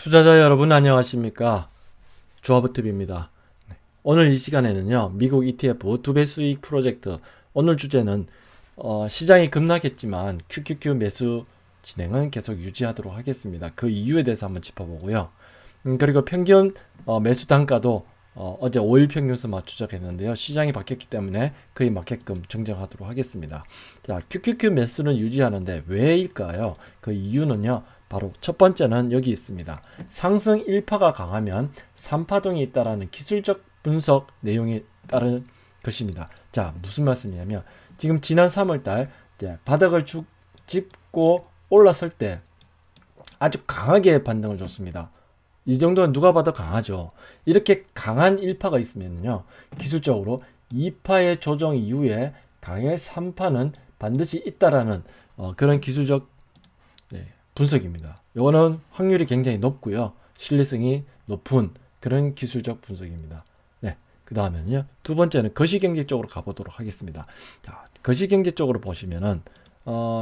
투자자 여러분 안녕하십니까? 조합업TV입니다. 오늘 이 시간에는요, 미국 ETF 두 배 수익 프로젝트. 오늘 주제는 시장이 급락했지만 QQQ 매수 진행은 계속 유지하도록 하겠습니다. 그 이유에 대해서 한번 짚어보고요. 그리고 평균 매수 단가도 어제 5일 평균선만 추적했는데요. 시장이 바뀌었기 때문에 그에 맞게끔 정정하도록 하겠습니다. 자, QQQ 매수는 유지하는데 왜일까요? 그 이유는요. 바로 첫 번째는 여기 있습니다. 상승 1파가 강하면 3파동이 있다라는 기술적 분석 내용에 따른 것입니다. 자, 무슨 말씀이냐면 지금 지난 3월달 바닥을 짚고 올라설 때 아주 강하게 반등을 줬습니다. 이 정도는 누가 봐도 강하죠. 이렇게 강한 1파가 있으면요, 기술적으로 2파의 조정 이후에 강의 3파는 반드시 있다라는 그런 기술적 분석입니다. 이거는 확률이 굉장히 높고요, 신뢰성이 높은 그런 기술적 분석입니다. 네, 그 다음에는요, 두 번째는 거시경제 쪽으로 가보도록 하겠습니다. 자, 거시경제 쪽으로 보시면은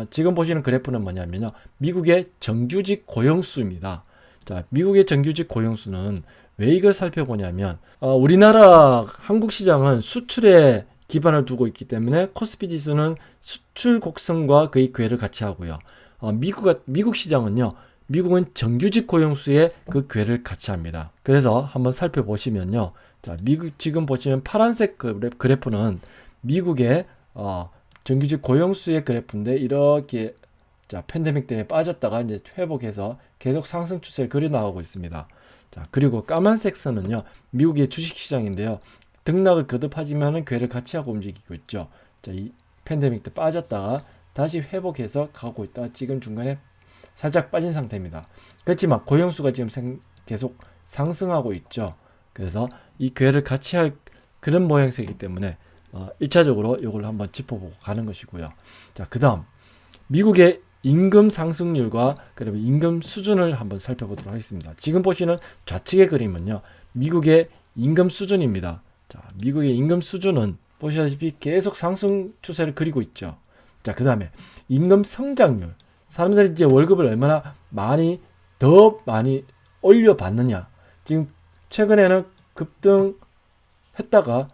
지금 보시는 그래프는 뭐냐면요, 미국의 정규직 고용수입니다. 자, 미국의 정규직 고용수는 왜 이걸 살펴보냐면 우리나라 한국 시장은 수출에 기반을 두고 있기 때문에 코스피 지수는 수출 곡선과 거의 궤를 같이 하고요. 미국 시장은요, 미국은 정규직 고용수의 그 궤를 같이 합니다. 그래서 한번 살펴보시면요, 자, 미국 지금 보시면 파란색 그래프는 미국의 정규직 고용수의 그래프인데, 이렇게 자, 팬데믹 때문에 빠졌다가 이제 회복해서 계속 상승 추세를 그려 나가고 있습니다. 자, 그리고 까만색 선은요, 미국의 주식 시장인데요, 등락을 거듭하지만은 궤를 같이 하고 움직이고 있죠. 자, 이 팬데믹 때 빠졌다가 다시 회복해서 가고 있다. 지금 중간에 살짝 빠진 상태입니다. 그렇지만 고용수가 지금 계속 상승하고 있죠. 그래서 이 궤를 같이 할 그런 모양새이기 때문에 1차적으로 이걸 한번 짚어보고 가는 것이고요. 자, 그 다음 미국의 임금 상승률과 그리고 임금 수준을 한번 살펴보도록 하겠습니다. 지금 보시는 좌측의 그림은요, 미국의 임금 수준입니다. 자, 미국의 임금 수준은 보시다시피 계속 상승 추세를 그리고 있죠. 자, 그 다음에 임금 성장률. 사람들이 이제 월급을 얼마나 더 많이 올려받느냐. 지금 최근에는 급등했다가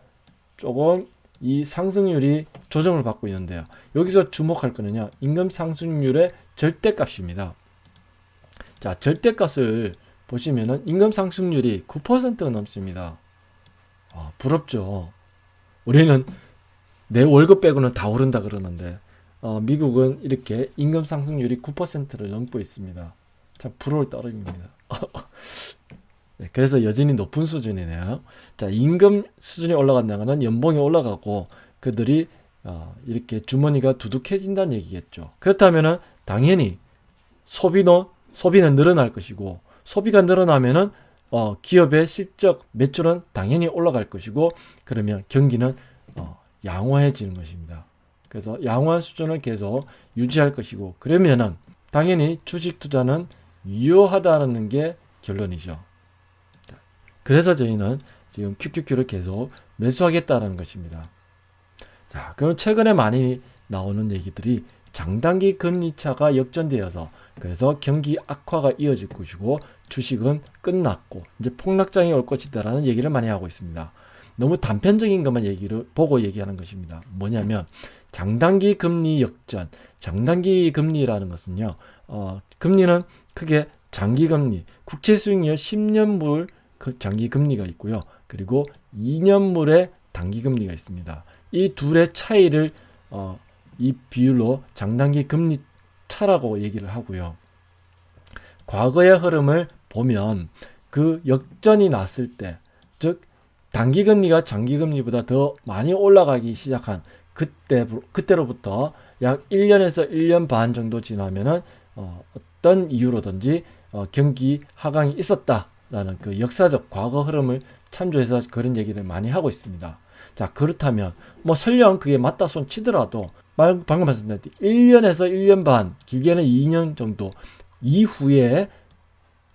조금 이 상승률이 조정을 받고 있는데요. 여기서 주목할 거는요, 임금 상승률의 절대값입니다. 자, 절대값을 보시면은 임금 상승률이 9%가 넘습니다. 부럽죠. 우리는 내 월급 빼고는 다 오른다 그러는데 미국은 이렇게 임금 상승률이 9%를 넘고 있습니다. 참 부러울 따름입니다. 네, 그래서 여전히 높은 수준이네요. 자, 임금 수준이 올라간다는 것은 연봉이 올라가고 그들이 이렇게 주머니가 두둑해진다는 얘기겠죠. 그렇다면은 당연히 소비는 늘어날 것이고, 소비가 늘어나면은 기업의 실적 매출은 당연히 올라갈 것이고, 그러면 경기는 양호해지는 것입니다. 그래서 양호한 수준을 계속 유지할 것이고, 그러면은 당연히 주식 투자는 유효하다는 게 결론이죠. 그래서 저희는 지금 QQQ를 계속 매수하겠다는 것입니다. 자, 그럼 최근에 많이 나오는 얘기들이 장단기 금리 차가 역전되어서 그래서 경기 악화가 이어질 것이고 주식은 끝났고 이제 폭락장이 올 것이다라는 얘기를 많이 하고 있습니다. 너무 단편적인 것만 보고 얘기하는 것입니다. 뭐냐면 장단기 금리 역전, 장단기 금리라는 것은요, 금리는 크게 장기금리, 국채수익률 10년물 장기금리가 있고요. 그리고 2년물의 단기금리가 있습니다. 이 둘의 차이를 이 비율로 장단기 금리 차라고 얘기를 하고요. 과거의 흐름을 보면 그 역전이 났을 때, 즉 단기금리가 장기금리보다 더 많이 올라가기 시작한 그때로부터 약 1년에서 1년 반 정도 지나면은 어떤 이유로든지 경기 하강이 있었다라는 그 역사적 과거 흐름을 참조해서 그런 얘기를 많이 하고 있습니다. 자, 그렇다면 뭐 설령 그게 맞다 손 치더라도 방금 말씀드렸듯이 1년에서 1년 반, 길게는 2년 정도 이후에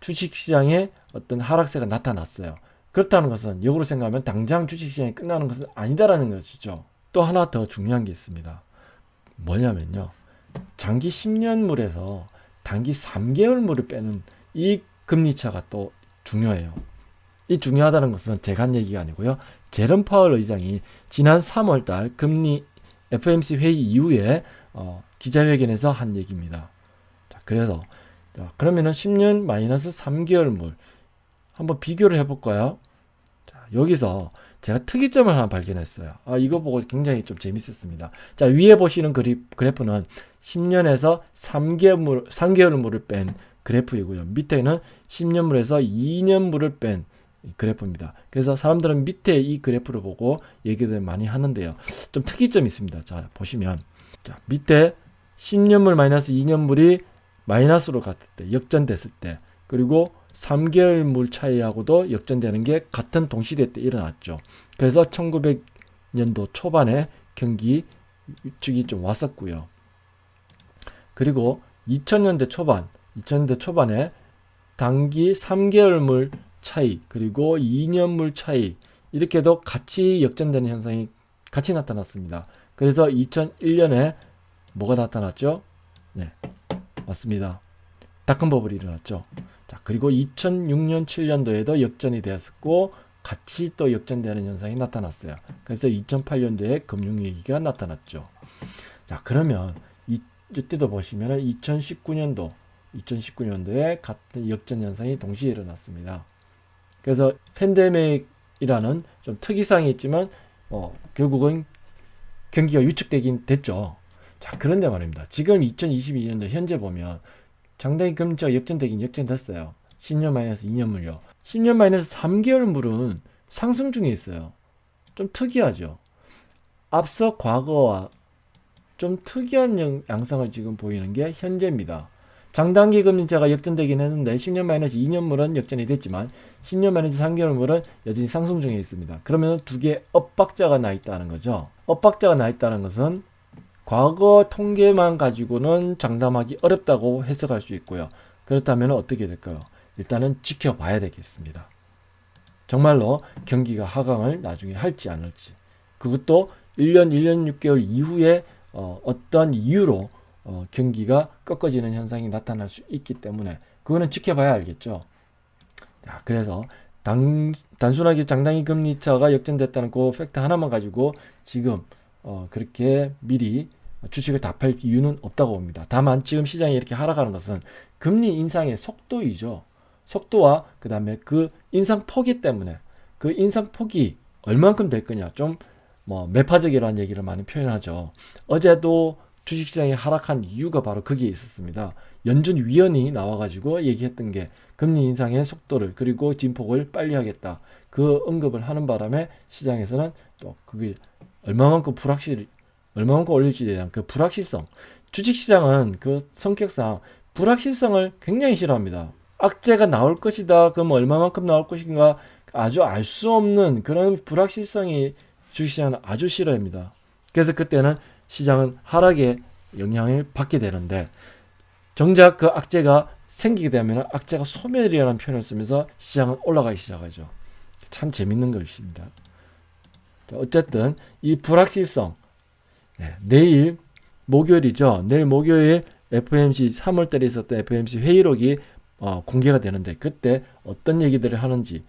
주식시장에 어떤 하락세가 나타났어요. 그렇다는 것은 역으로 생각하면 당장 주식시장이 끝나는 것은 아니다라는 것이죠. 또 하나 더 중요한 게 있습니다. 뭐냐면요, 장기 10년물에서 단기 3개월물을 빼는 이 금리차가 또 중요해요. 이 중요하다는 것은 제가 한 얘기가 아니고요. 제롬 파월 의장이 지난 3월달 금리 FOMC 회의 이후에 기자회견에서 한 얘기입니다. 자, 그래서 그러면은 10년 마이너스 3개월물 한번 비교를 해볼까요? 자, 여기서 제가 특이점을 하나 발견했어요. 이거 보고 굉장히 좀 재밌었습니다. 자, 위에 보시는 그래프는 10년에서 3개월물을 뺀 그래프이고요. 밑에는 10년물에서 2년물을 뺀 그래프입니다. 그래서 사람들은 밑에 이 그래프를 보고 얘기를 많이 하는데요. 좀 특이점이 있습니다. 자, 보시면 자, 밑에 10년물 마이너스 2년물이 마이너스로 갔을 때, 역전됐을 때, 그리고 3개월물 차이하고도 역전되는 게 같은 동시대 때 일어났죠. 그래서 1900년도 초반에 경기 위축이 좀 왔었고요. 그리고 2000년대 초반에 단기 3개월물 차이, 그리고 2년물 차이, 이렇게도 같이 역전되는 현상이 같이 나타났습니다. 그래서 2001년에 뭐가 나타났죠? 네, 맞습니다. 닷컴 버블이 일어났죠. 자, 그리고 2006년, 7년도에도 역전이 되었고 같이 또 역전되는 현상이 나타났어요. 그래서 2008년도에 금융위기가 나타났죠. 자, 그러면 이때도 보시면 2019년도에 같은 역전 현상이 동시에 일어났습니다. 그래서 팬데믹이라는 좀 특이사항이 있지만 결국은 경기가 위축되긴 됐죠. 자, 그런데 말입니다. 지금 2022년도 현재 보면 상당히 금리가 역전됐어요. 10년 마이너스 2년물요. 10년 마이너스 3개월물은 상승 중에 있어요. 좀 특이하죠. 앞서 과거와 좀 특이한 양상을 지금 보이는 게 현재입니다. 장단기 금리차가 역전되긴 했는데 10년 마이너스 2년물은 역전이 됐지만 10년 마이너스 3개월물은 여전히 상승 중에 있습니다. 그러면 두 개의 엇박자가 나 있다는 거죠. 엇박자가 나 있다는 것은 과거 통계만 가지고는 장담하기 어렵다고 해석할 수 있고요. 그렇다면 어떻게 될까요? 일단은 지켜봐야 되겠습니다. 정말로 경기가 하강을 나중에 할지 안 할지. 그것도 1년 6개월 이후에 어떤 이유로 경기가 꺾어지는 현상이 나타날 수 있기 때문에 그거는 지켜봐야 알겠죠. 자, 그래서 단순하게 장단기 금리차가 역전됐다는 그 팩트 하나만 가지고 지금 그렇게 미리 주식을 다 팔 이유는 없다고 봅니다. 다만 지금 시장이 이렇게 하락하는 것은 금리 인상의 속도이죠. 속도와 그 다음에 그 인상 폭이 때문에 그 인상 폭이 얼만큼 될 거냐, 좀 매파적이라는 얘기를 많이 표현하죠. 어제도 주식시장이 하락한 이유가 바로 거기에 있었습니다. 연준 위원이 나와가지고 얘기했던 게 금리 인상의 속도를 그리고 진폭을 빨리 하겠다. 그 언급을 하는 바람에 시장에서는 또 그게 얼마만큼 올릴지에 대한 그 불확실성. 주식시장은 그 성격상 불확실성을 굉장히 싫어합니다. 악재가 나올 것이다. 그럼 얼마만큼 나올 것인가 아주 알 수 없는 그런 불확실성이 주식시장은 아주 싫어합니다. 그래서 그때는 시장은 하락의 영향을 받게 되는데 정작 그 악재가 생기게 되면 악재가 소멸이라는 표현을 쓰면서 시장은 올라가기 시작하죠. 참 재밌는 것입니다. 어쨌든 이 불확실성, 내일 목요일이죠. 내일 목요일 FOMC 3월달에 있었던 FOMC 회의록이 공개가 되는데 그때 어떤 얘기들을 하는지,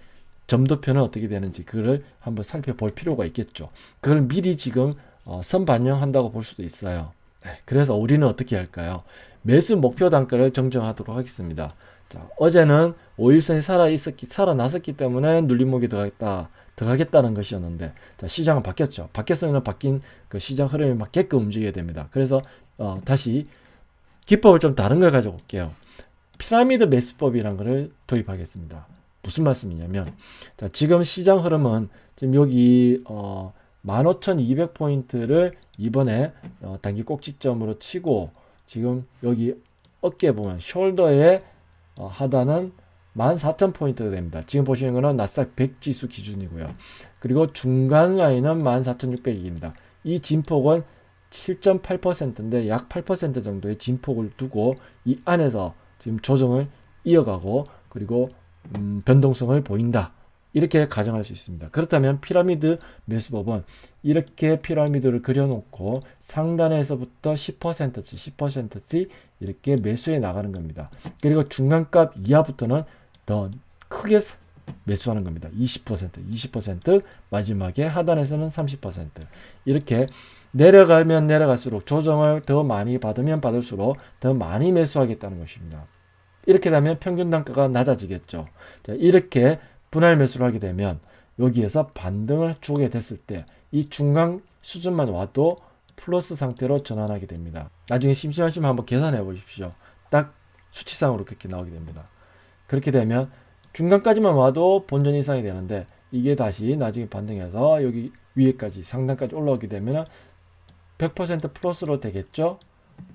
점도표는 어떻게 되는지 그걸 한번 살펴볼 필요가 있겠죠. 그걸 미리 지금 선반영한다고 볼 수도 있어요. 그래서 우리는 어떻게 할까요? 매수 목표 단가를 정정하도록 하겠습니다. 자, 어제는 5일선이 살아났었기 때문에 눌림목이 들어가겠다는 것이었는데, 자, 시장은 바뀌었죠. 바뀌었으면 바뀐 그 시장 흐름에 맞게끔 움직여야 됩니다. 그래서 다시 기법을 좀 다른 걸 가져올게요. 피라미드 매수법이라는 것을 도입하겠습니다. 무슨 말씀이냐면, 자, 지금 시장 흐름은 지금 여기 15,200포인트를 이번에 단기 꼭지점으로 치고 지금 여기 어깨 보면 숄더의 하단은 14,000포인트가 됩니다. 지금 보시는 거는 나스닥 100 지수 기준이고요. 그리고 중간 라인은 14,600입니다. 이 진폭은 7.8%인데 약 8% 정도의 진폭을 두고 이 안에서 지금 조정을 이어가고 그리고 변동성을 보인다. 이렇게 가정할 수 있습니다. 그렇다면 피라미드 매수법은 이렇게 피라미드를 그려놓고 상단에서부터 10%씩 이렇게 매수해 나가는 겁니다. 그리고 중간값 이하부터는 더 크게 매수하는 겁니다. 20%, 마지막에 하단에서는 30%. 이렇게 내려가면 내려갈수록 조정을 더 많이 받으면 받을수록 더 많이 매수하겠다는 것입니다. 이렇게 되면 평균 단가가 낮아지겠죠. 자, 이렇게 분할 매수를 하게 되면 여기에서 반등을 주게 됐을 때 이 중간 수준만 와도 플러스 상태로 전환하게 됩니다. 나중에 심심하시면 한번 계산해 보십시오. 딱 수치상으로 그렇게 나오게 됩니다. 그렇게 되면 중간까지만 와도 본전 이상이 되는데 이게 다시 나중에 반등해서 여기 위에까지 상단까지 올라오게 되면 100% 플러스로 되겠죠.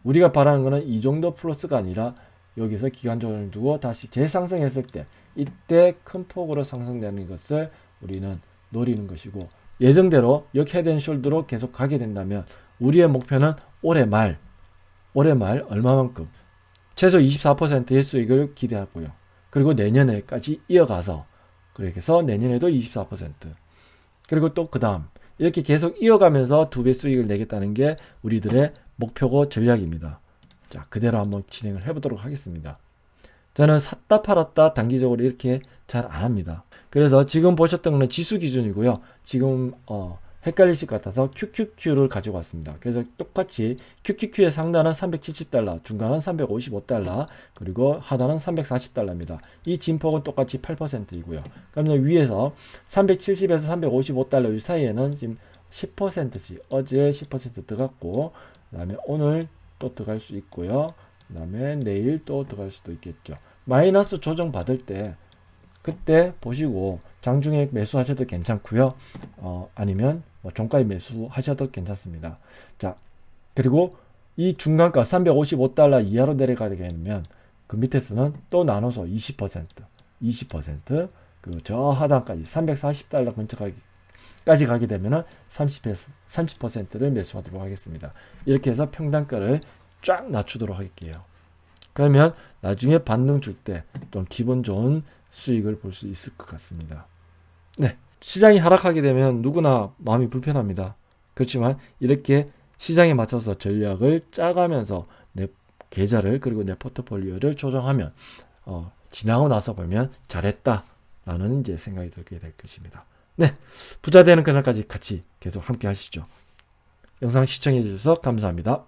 우리가 바라는 것은 이 정도 플러스가 아니라 여기서 기간 조정을 두고 다시 재상승했을 때 이때 큰 폭으로 상승되는 것을 우리는 노리는 것이고, 예정대로 역 헤드앤숄더로 계속 가게 된다면 우리의 목표는 올해 말 얼마만큼 최소 24%의 수익을 기대하고요. 그리고 내년에까지 이어가서 그렇게 해서 내년에도 24%, 그리고 또 그 다음 이렇게 계속 이어가면서 2배 수익을 내겠다는 게 우리들의 목표고 전략입니다. 자, 그대로 한번 진행을 해보도록 하겠습니다. 저는 샀다 팔았다 단기적으로 이렇게 잘 안 합니다. 그래서 지금 보셨던 거는 지수 기준이고요. 지금 헷갈리실 것 같아서 QQQ를 가지고 왔습니다. 그래서 똑같이 QQQ의 상단은 370달러, 중간은 355달러, 그리고 하단은 340달러입니다. 이 진폭은 똑같이 8%이고요. 그러면 위에서 370에서 355달러 이 사이에는 지금 10%씩, 어제 10% 들어갔고, 그 다음에 오늘 또 들어갈 수 있고요. 그 다음에 내일 또 들어갈 수도 있겠죠. 마이너스 조정 받을 때 그때 보시고 장중에 매수하셔도 괜찮고요. 아니면 뭐 종가에 매수하셔도 괜찮습니다. 자, 그리고 이 중간가 355달러 이하로 내려가게 되면 그 밑에서는 또 나눠서 20%, 그리고 저 하단까지 340달러 근처까지 가게 되면 30%를 매수하도록 하겠습니다. 이렇게 해서 평단가를 쫙 낮추도록 할게요. 그러면 나중에 반등 줄 때 좀 기분 좋은 수익을 볼 수 있을 것 같습니다. 네, 시장이 하락하게 되면 누구나 마음이 불편합니다. 그렇지만 이렇게 시장에 맞춰서 전략을 짜가면서 내 계좌를 그리고 내 포트폴리오를 조정하면 지나고 나서 보면 잘했다라는 이제 생각이 들게 될 것입니다. 네, 부자 되는 그날까지 같이 계속 함께 하시죠. 영상 시청해 주셔서 감사합니다.